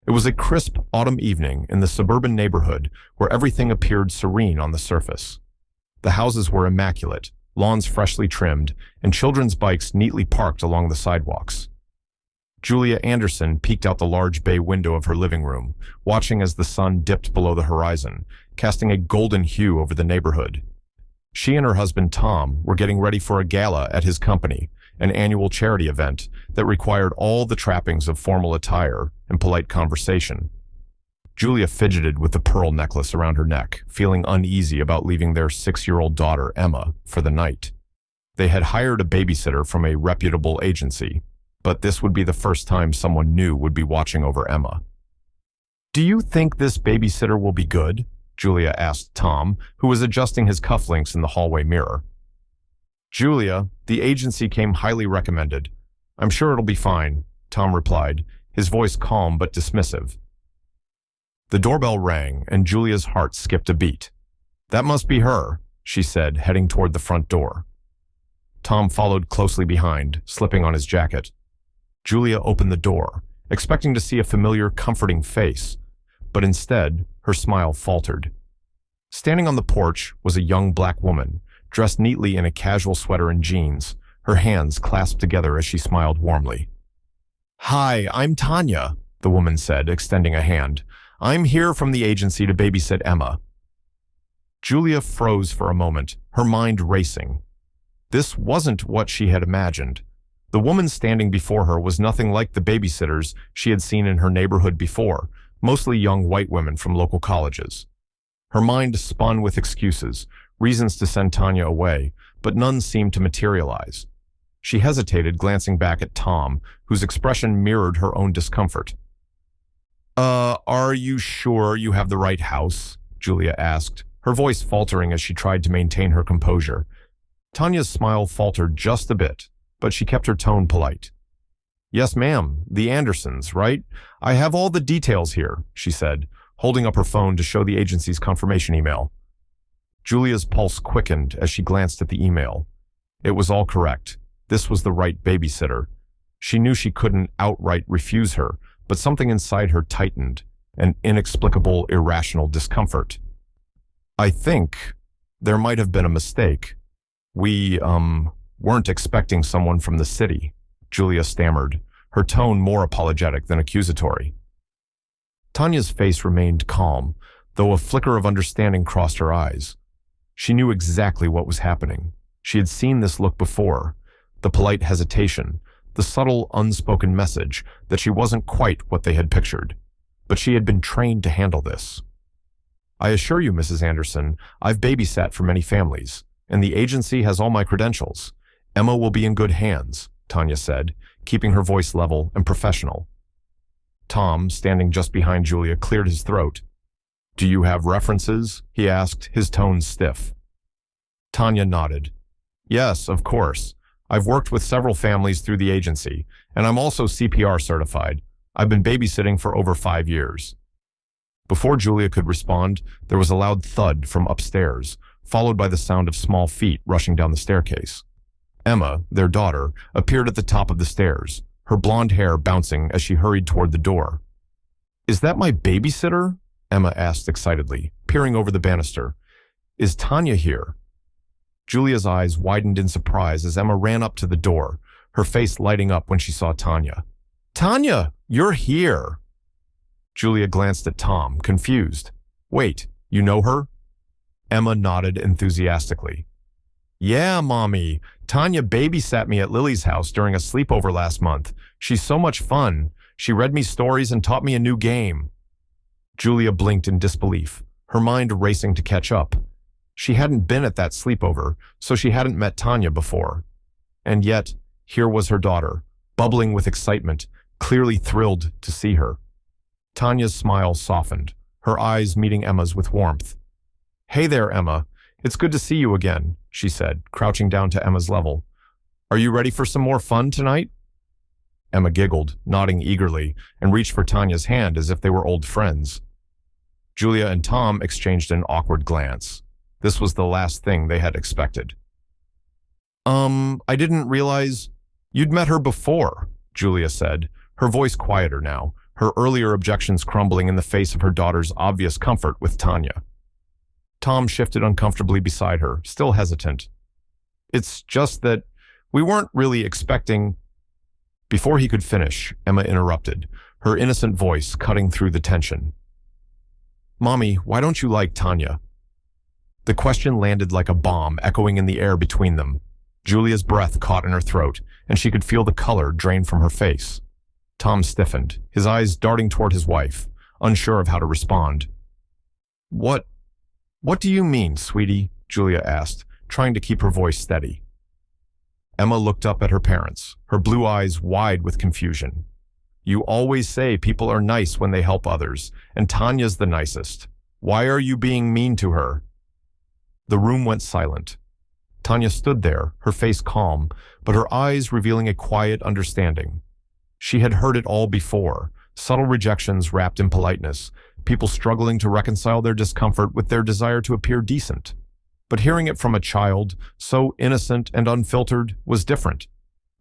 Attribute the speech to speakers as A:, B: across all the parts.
A: It was a crisp autumn evening in the suburban neighborhood where everything appeared serene on the surface. The houses were immaculate, lawns freshly trimmed, and children's bikes neatly parked along the sidewalks. Julia Anderson peeked out the large bay window of her living room, watching as the sun dipped below the horizon, casting a golden hue over the neighborhood. She and her husband Tom were getting ready for a gala at his company, an annual charity event that required all the trappings of formal attire and polite conversation. Julia fidgeted with the pearl necklace around her neck, feeling uneasy about leaving their 6-year-old daughter, Emma, for the night. They had hired a babysitter from a reputable agency, but this would be the first time someone new would be watching over Emma. "Do you think this babysitter will be good?" Julia asked Tom, who was adjusting his cufflinks in the hallway mirror. "Julia, the agency came highly recommended. I'm sure it'll be fine," Tom replied, his voice calm but dismissive. The doorbell rang, and Julia's heart skipped a beat. "That must be her," she said, heading toward the front door. Tom followed closely behind, slipping on his jacket. Julia opened the door, expecting to see a familiar, comforting face, but instead, her smile faltered. Standing on the porch was a young black woman, dressed neatly in a casual sweater and jeans, her hands clasped together as she smiled warmly. "Hi, I'm Tanya," the woman said, extending a hand. "I'm here from the agency to babysit Emma." Julia froze for a moment, her mind racing. This wasn't what she had imagined. The woman standing before her was nothing like the babysitters she had seen in her neighborhood before, mostly young white women from local colleges. Her mind spun with excuses, reasons to send Tanya away, but none seemed to materialize. She hesitated, glancing back at Tom, whose expression mirrored her own discomfort. Are you sure you have the right house?" Julia asked, her voice faltering as she tried to maintain her composure. Tanya's smile faltered just a bit, but she kept her tone polite. "Yes, ma'am, the Andersons, right? I have all the details here," she said, holding up her phone to show the agency's confirmation email. Julia's pulse quickened as she glanced at the email. It was all correct. This was the right babysitter. She knew she couldn't outright refuse her, but something inside her tightened, an inexplicable, irrational discomfort. "I think there might have been a mistake. We, weren't expecting someone from the city," Julia stammered, her tone more apologetic than accusatory. Tanya's face remained calm, though a flicker of understanding crossed her eyes. She knew exactly what was happening. She had seen this look before, the polite hesitation, the subtle, unspoken message that she wasn't quite what they had pictured. But she had been trained to handle this. "I assure you, Mrs. Anderson, I've babysat for many families, and the agency has all my credentials. Emma will be in good hands," Tanya said, keeping her voice level and professional. Tom, standing just behind Julia, cleared his throat. "Do you have references?" he asked, his tone stiff. Tanya nodded. "Yes, of course. I've worked with several families through the agency, and I'm also CPR certified. I've been babysitting for over 5 years." Before Julia could respond, there was a loud thud from upstairs, followed by the sound of small feet rushing down the staircase. Emma, their daughter, appeared at the top of the stairs, her blonde hair bouncing as she hurried toward the door. "Is that my babysitter?" Emma asked excitedly, peering over the banister. "Is Tanya here?" Julia's eyes widened in surprise as Emma ran up to the door, her face lighting up when she saw Tanya. "Tanya, you're here!" Julia glanced at Tom, confused. "Wait, you know her?" Emma nodded enthusiastically. "Yeah, Mommy. Tanya babysat me at Lily's house during a sleepover last month. She's so much fun. She read me stories and taught me a new game." Julia blinked in disbelief, her mind racing to catch up. She hadn't been at that sleepover, so she hadn't met Tanya before. And yet, here was her daughter, bubbling with excitement, clearly thrilled to see her. Tanya's smile softened, her eyes meeting Emma's with warmth. "Hey there, Emma. It's good to see you again," she said, crouching down to Emma's level. "Are you ready for some more fun tonight?" Emma giggled, nodding eagerly, and reached for Tanya's hand as if they were old friends. Julia and Tom exchanged an awkward glance. This was the last thing they had expected. I didn't realize you'd met her before," Julia said, her voice quieter now, her earlier objections crumbling in the face of her daughter's obvious comfort with Tanya. Tom shifted uncomfortably beside her, still hesitant. It's just that we weren't really expecting... Before he could finish, Emma interrupted, her innocent voice cutting through the tension. Mommy, why don't you like Tanya? The question landed like a bomb, echoing in the air between them. Julia's breath caught in her throat, and she could feel the color drain from her face. Tom stiffened, his eyes darting toward his wife, unsure of how to respond. What do you mean, sweetie? Julia asked, trying to keep her voice steady. Emma looked up at her parents, her blue eyes wide with confusion. You always say people are nice when they help others, and Tanya's the nicest. Why are you being mean to her? The room went silent. Tanya stood there, her face calm, but her eyes revealing a quiet understanding. She had heard it all before, subtle rejections wrapped in politeness, people struggling to reconcile their discomfort with their desire to appear decent. But hearing it from a child, so innocent and unfiltered, was different.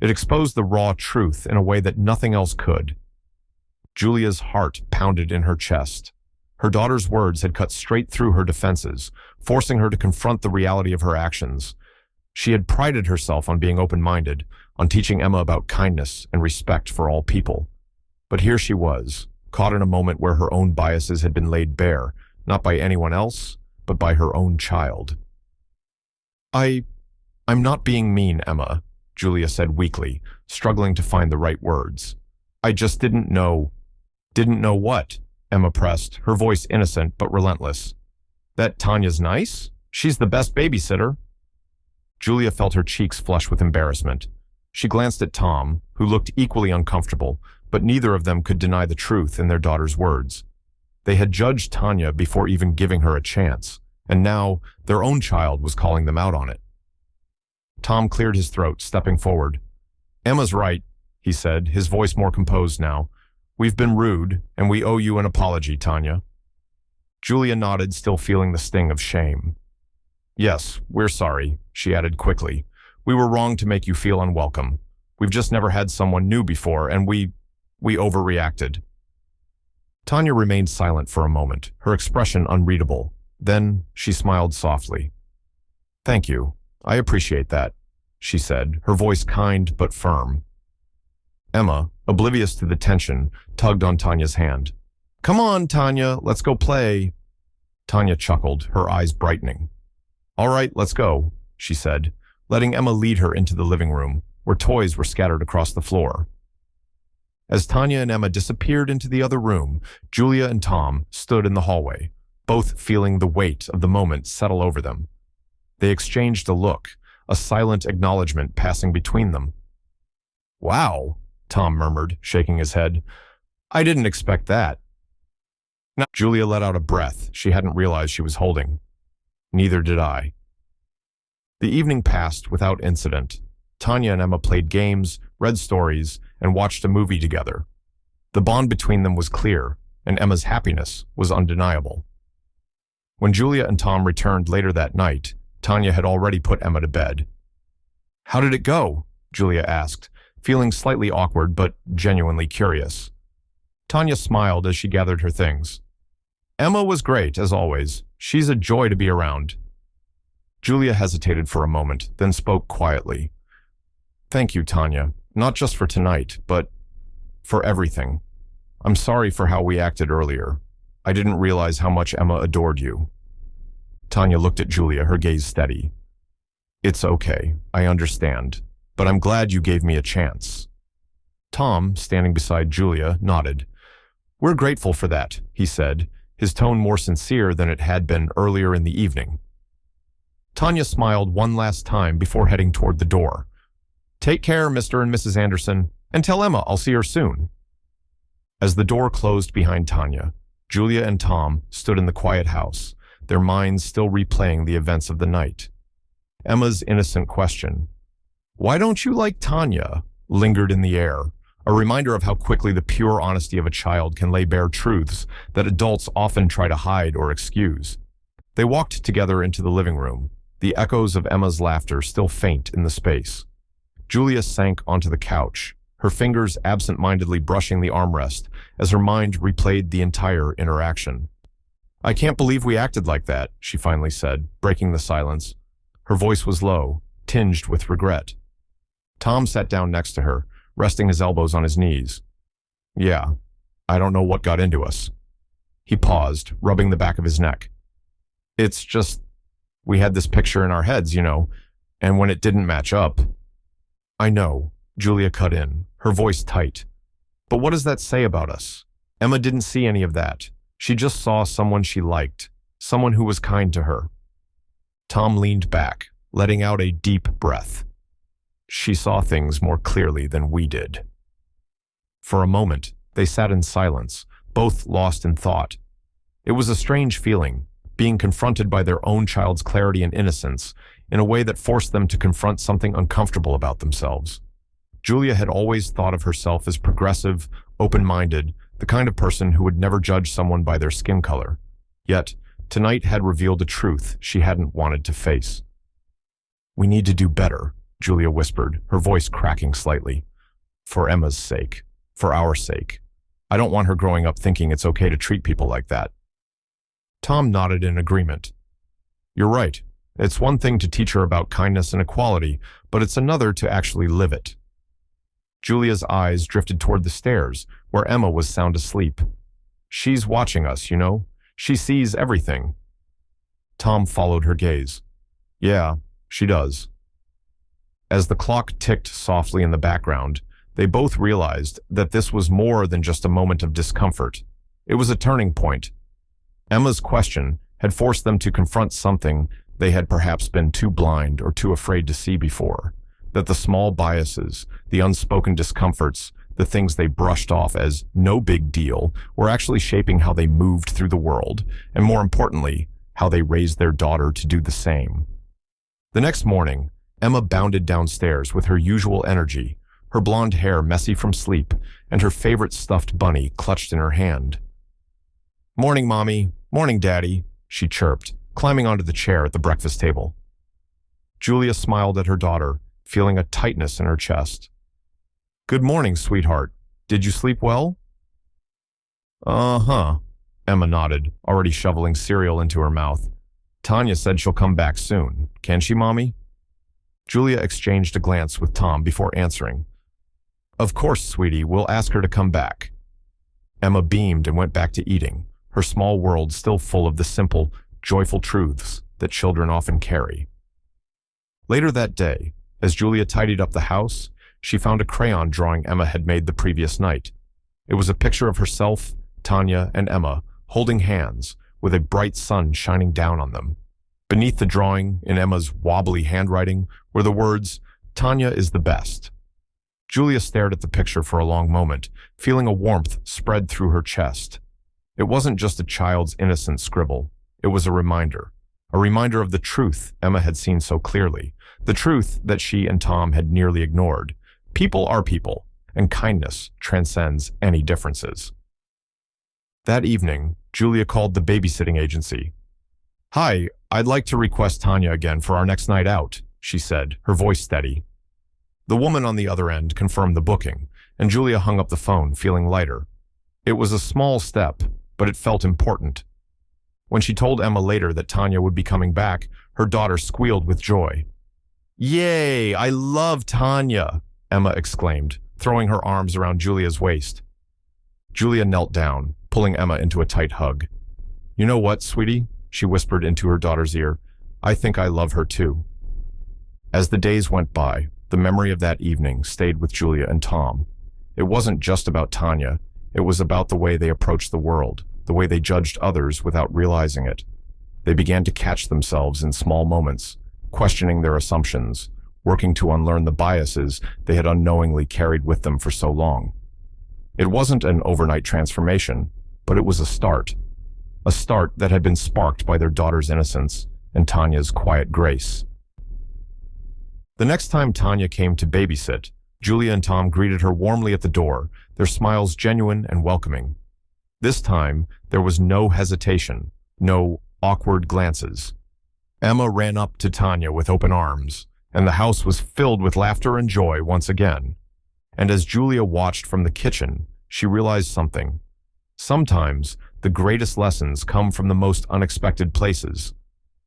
A: It exposed the raw truth in a way that nothing else could. Julia's heart pounded in her chest. Her daughter's words had cut straight through her defenses, forcing her to confront the reality of her actions. She had prided herself on being open-minded, on teaching Emma about kindness and respect for all people. But here she was, caught in a moment where her own biases had been laid bare, not by anyone else, but by her own child. I'm not being mean, Emma, Julia said weakly, struggling to find the right words. I just didn't know. Didn't know what? Emma pressed, her voice innocent but relentless. That Tanya's nice? She's the best babysitter. Julia felt her cheeks flush with embarrassment. She glanced at Tom, who looked equally uncomfortable, but neither of them could deny the truth in their daughter's words. They had judged Tanya before even giving her a chance, and now their own child was calling them out on it. Tom cleared his throat, stepping forward. Emma's right, he said, his voice more composed now. We've been rude, and we owe you an apology, Tanya. Julia nodded, still feeling the sting of shame. Yes, we're sorry, she added quickly. We were wrong to make you feel unwelcome. We've just never had someone new before, and we overreacted. Tanya remained silent for a moment, her expression unreadable. Then she smiled softly. Thank you. I appreciate that, she said, her voice kind but firm. Emma, oblivious to the tension, tugged on Tanya's hand. Come on, Tanya, let's go play. Tanya chuckled, her eyes brightening. All right, let's go, she said, letting Emma lead her into the living room, where toys were scattered across the floor. As Tanya and Emma disappeared into the other room, Julia and Tom stood in the hallway, both feeling the weight of the moment settle over them. They exchanged a look, a silent acknowledgement passing between them. Wow, Tom murmured, shaking his head. I didn't expect that. Now, Julia let out a breath she hadn't realized she was holding. Neither did I. The evening passed without incident. Tanya and Emma played games, read stories, and watched a movie together. The bond between them was clear, and Emma's happiness was undeniable. When Julia and Tom returned later that night, Tanya had already put Emma to bed. How did it go? Julia asked, feeling slightly awkward but genuinely curious. Tanya smiled as she gathered her things. Emma was great, as always. She's a joy to be around. Julia hesitated for a moment, then spoke quietly. Thank you, Tanya, not just for tonight, but for everything. I'm sorry for how we acted earlier. I didn't realize how much Emma adored you. Tanya looked at Julia, her gaze steady. It's okay, I understand, but I'm glad you gave me a chance. Tom, standing beside Julia, nodded. We're grateful for that, he said, his tone more sincere than it had been earlier in the evening. Tanya smiled one last time before heading toward the door. Take care, Mr. and Mrs. Anderson, and tell Emma I'll see her soon. As the door closed behind Tanya, Julia and Tom stood in the quiet house, their minds still replaying the events of the night. Emma's innocent question, "Why don't you like Tanya?" lingered in the air, a reminder of how quickly the pure honesty of a child can lay bare truths that adults often try to hide or excuse. They walked together into the living room, the echoes of Emma's laughter still faint in the space. Julia sank onto the couch, her fingers absent-mindedly brushing the armrest as her mind replayed the entire interaction. "I can't believe we acted like that," she finally said, breaking the silence. Her voice was low, tinged with regret. Tom sat down next to her, resting his elbows on his knees. "Yeah, I don't know what got into us." He paused, rubbing the back of his neck. "It's just, we had this picture in our heads, and when it didn't match up." "I know," Julia cut in, her voice tight. "But what does that say about us? Emma didn't see any of that. She just saw someone she liked, someone who was kind to her." Tom leaned back, letting out a deep breath. "She saw things more clearly than we did." For a moment, they sat in silence, both lost in thought. It was a strange feeling, being confronted by their own child's clarity and innocence in a way that forced them to confront something uncomfortable about themselves. Julia had always thought of herself as progressive, open-minded, the kind of person who would never judge someone by their skin color. Yet, tonight had revealed a truth she hadn't wanted to face. "We need to do better," Julia whispered, her voice cracking slightly. "For Emma's sake. For our sake. I don't want her growing up thinking it's okay to treat people like that." Tom nodded in agreement. "You're right. It's one thing to teach her about kindness and equality, but it's another to actually live it." Julia's eyes drifted toward the stairs, where Emma was sound asleep. "She's watching us, She sees everything." Tom followed her gaze. "Yeah, she does." As the clock ticked softly in the background, they both realized that this was more than just a moment of discomfort. It was a turning point. Emma's question had forced them to confront something they had perhaps been too blind or too afraid to see before. That the small biases, the unspoken discomforts, the things they brushed off as no big deal, were actually shaping how they moved through the world, and more importantly, how they raised their daughter to do the same. The next morning, Emma bounded downstairs with her usual energy, her blonde hair messy from sleep, and her favorite stuffed bunny clutched in her hand. "Morning, Mommy. Morning, Daddy," she chirped, climbing onto the chair at the breakfast table. Julia smiled at her daughter, feeling a tightness in her chest. "Good morning, sweetheart. Did you sleep well?" "Uh-huh," Emma nodded, already shoveling cereal into her mouth. "Tanya said she'll come back soon. Can she, Mommy?" Julia exchanged a glance with Tom before answering. "Of course, sweetie, we'll ask her to come back." Emma beamed and went back to eating, her small world still full of the simple, joyful truths that children often carry. Later that day, as Julia tidied up the house, she found a crayon drawing Emma had made the previous night. It was a picture of herself, Tanya, and Emma holding hands, with a bright sun shining down on them. Beneath the drawing, in Emma's wobbly handwriting, were the words, "Tanya is the best." Julia stared at the picture for a long moment, feeling a warmth spread through her chest. It wasn't just a child's innocent scribble. It was a reminder of the truth Emma had seen so clearly, the truth that she and Tom had nearly ignored. People are people, and kindness transcends any differences. That evening, Julia called the babysitting agency. "Hi, I'd like to request Tanya again for our next night out," she said, her voice steady. The woman on the other end confirmed the booking, and Julia hung up the phone, feeling lighter. It was a small step, but it felt important. When she told Emma later that Tanya would be coming back, her daughter squealed with joy. "Yay, I love Tanya!" Emma exclaimed, throwing her arms around Julia's waist. Julia knelt down, pulling Emma into a tight hug. "You know what, sweetie?" she whispered into her daughter's ear. "I think I love her too." As the days went by, the memory of that evening stayed with Julia and Tom. It wasn't just about Tanya. It was about the way they approached the world, the way they judged others without realizing it. They began to catch themselves in small moments, questioning their assumptions, working to unlearn the biases they had unknowingly carried with them for so long. It wasn't an overnight transformation, but it was a start that had been sparked by their daughter's innocence and Tanya's quiet grace. The next time Tanya came to babysit, Julia and Tom greeted her warmly at the door, their smiles genuine and welcoming. This time, there was no hesitation, no awkward glances. Emma ran up to Tanya with open arms, and the house was filled with laughter and joy once again. And as Julia watched from the kitchen, she realized something. Sometimes, the greatest lessons come from the most unexpected places.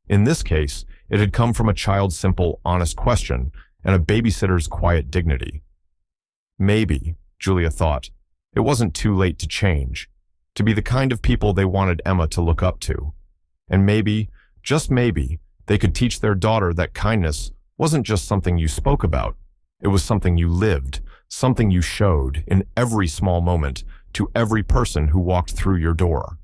A: In this case, it had come from a child's simple, honest question and a babysitter's quiet dignity. Maybe, Julia thought, it wasn't too late to change, to be the kind of people they wanted Emma to look up to. And maybe, just maybe, they could teach their daughter that kindness wasn't just something you spoke about. It was something you lived, something you showed in every small moment to every person who walked through your door.